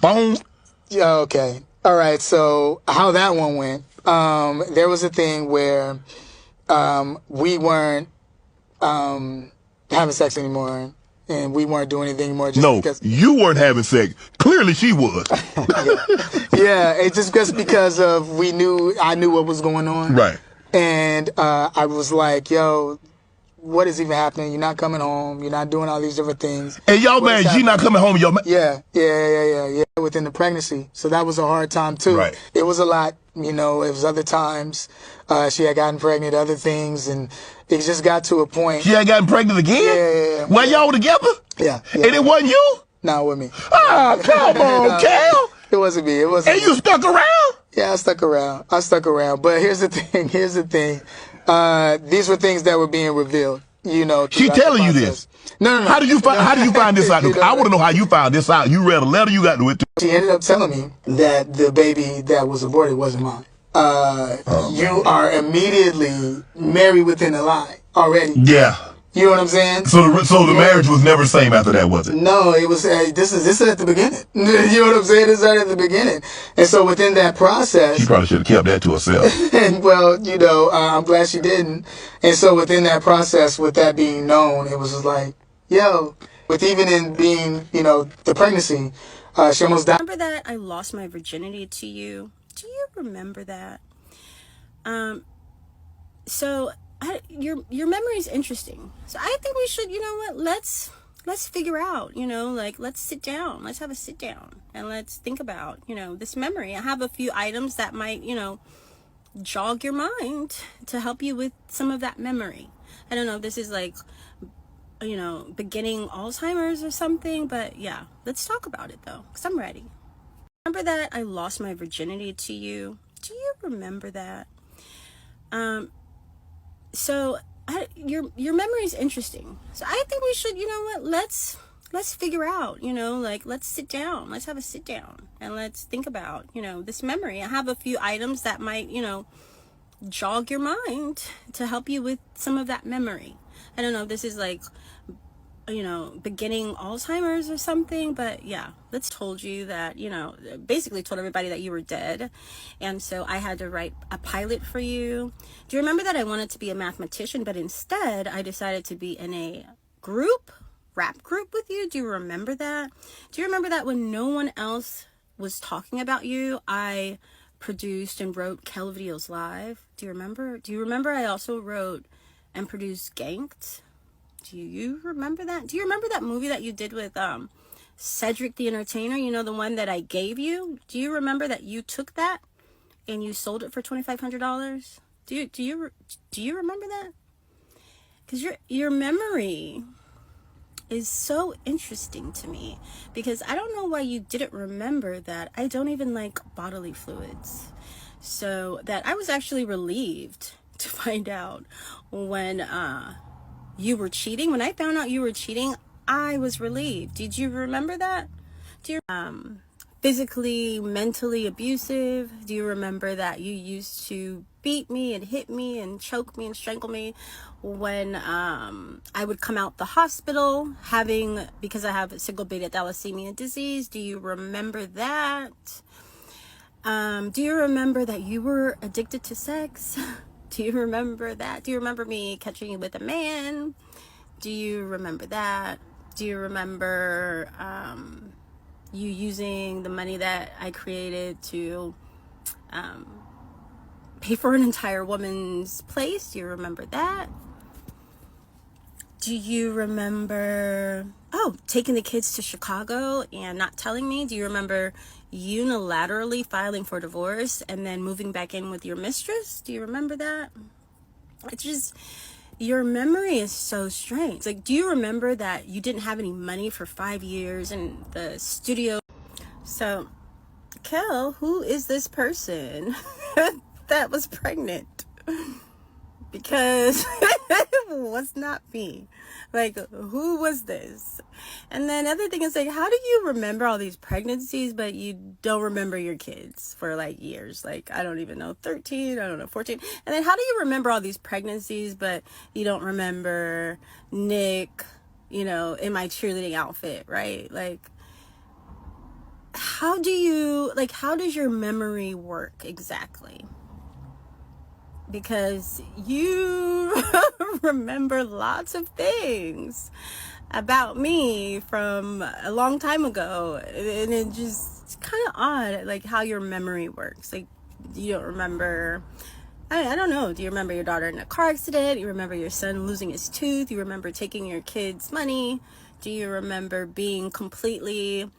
Phone. Yeah, okay. All right. So how that one went? There was a thing where we weren't having sex anymore, and we weren't doing anything anymore just No, because. you weren't having sex. Clearly, she was. Yeah, yeah. It's just because of I knew what was going on, Right. and I was like, "Yo, what is even happening? You're not coming home. You're not doing all these different things." And y'all What is man, she not happening? coming home. Y'all man. Yeah. Within the pregnancy, so that was a hard time too. Right. It was a lot, you know. It was other times she had gotten pregnant, other things, and it just got to a point. She had gotten pregnant again. Yeah. While y'all were together. Yeah. And it wasn't you. Not with me. Ah, come on, No, Kel. it wasn't me. It wasn't. And you stuck around. Yeah, I stuck around. But here's the thing. These were things that were being revealed. You know, She telling you this. No. How did you find this out? I want to know how you found this out. You read a letter. You got to it. She ended up telling me that the baby that was aborted wasn't mine. You are immediately married within a lie already. Yeah. You know what I'm saying? So the marriage was never the same after that, was it? No, it was. This is at the beginning. You know what I'm saying? This is right at the beginning. And so within that process, She probably should have kept that to herself. and well, you know, I'm glad she didn't. And so within that process, with that being known, it was just like, yo, with even in being, you know, the pregnancy, she almost died. Remember that I lost my virginity to you? Do you remember that? So your memory is interesting. So I think we should, you know what? Let's figure out, you know, like let's sit down. Let's have a sit down and let's think about, you know, this memory. I have a few items that might, you know, jog your mind to help you with some of that memory. I don't know if this is like, you know, beginning Alzheimer's or something, but yeah, let's talk about it though, because I'm ready. Remember that I lost my virginity to you? Do you remember that? So your memory is interesting. So I think we should, you know what? Let's figure out, you know, like let's sit down. Let's have a sit down and let's think about, you know, this memory. I have a few items that might, you know, jog your mind to help you with some of that memory. I don't know if this is like, you know, beginning Alzheimer's or something, but yeah, let's told you that, you know, basically told everybody that you were dead. And so I had to write a pilot for you. Do you remember that I wanted to be a mathematician, but instead I decided to be in a rap group with you? Do you remember that? Do you remember that when no one else was talking about you, I produced and wrote Kel Videos Live? Do you remember? Do you remember I also wrote and produced Ganked? Do you remember that? Do you remember that movie that you did with Cedric the Entertainer? You know, the one that I gave you? Do you remember that you took that and you sold it for $2,500? Do you remember that? Because your memory is so interesting to me, because I don't know why you didn't remember that I don't even like bodily fluids. So that I was actually relieved to find out when you were cheating. When I found out you were cheating, I was relieved. Did you remember that? Do you physically, mentally abusive? Do you remember that you used to beat me and hit me and choke me and strangle me when I would come out the hospital because I have sickle beta thalassemia disease? Do you remember that? Do you remember that you were addicted to sex? Do you remember that? Do you remember me catching you with a man? Do you remember that? Do you remember you using the money that I created to pay for an entire woman's place? Do you remember that? Do you remember, taking the kids to Chicago and not telling me? Do you remember unilaterally filing for divorce and then moving back in with your mistress? Do you remember that? It's just, your memory is so strange. Like, do you remember that you didn't have any money for 5 years in the studio? So, Kel, who is this person that was pregnant? Because it was not me. Like, who was this? And then other thing is, like, how do you remember all these pregnancies but you don't remember your kids for like years? Like, I don't even know, 13, I don't know, 14. And then how do you remember all these pregnancies but you don't remember Nick, you know, in my cheerleading outfit, right? Like, how do you, like, how does your memory work exactly? Because you remember lots of things about me from a long time ago, and it just, it's kind of odd, like, how your memory works. Like, you don't remember, I don't know, do you remember your daughter in a car accident? You remember your son losing his tooth? You remember taking your kids' money? Do you remember being completely